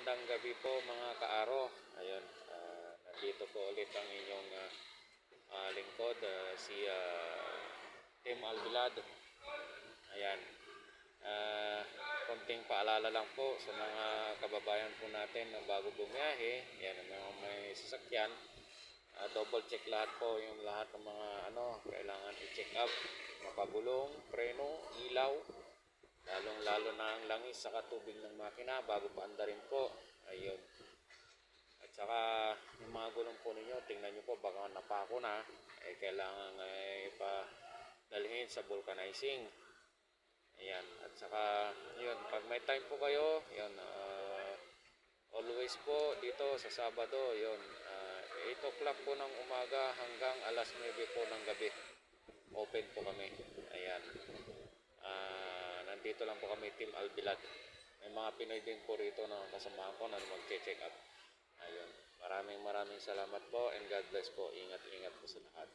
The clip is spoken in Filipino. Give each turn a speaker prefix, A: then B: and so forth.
A: Magandang gabi po mga kaaro. Ayun, nandito po ulit ang inyong lingkod, si Tim Albilad. Ayan, ah, konting paalala lang po sa mga kababayan po natin na bago bumiyahe. Ayan, ang mga may sasakyan. Double check lahat po yung lahat ng mga kailangan i-check up. Mapagulong, preno, ilaw, lalong lalo na ang langis sa tubig ng makina bago pa andarin po. Ayun. At saka yung mga gulong po ninyo, tingnan nyo po baka napako na, kailangan pa dalhin sa vulcanizing. Ayan. At saka yun, pag may time po kayo, yun, always po dito sa Sabado, yun, 8 o'clock po ng umaga hanggang alas 9 po ng gabi, open po kami. Ayan. Nandito lang po kami, Team Albilad. May mga Pinoy din po rito na kasama ko na mag-check up. Ayun. Maraming salamat po and God bless po. Ingat po sa lahat.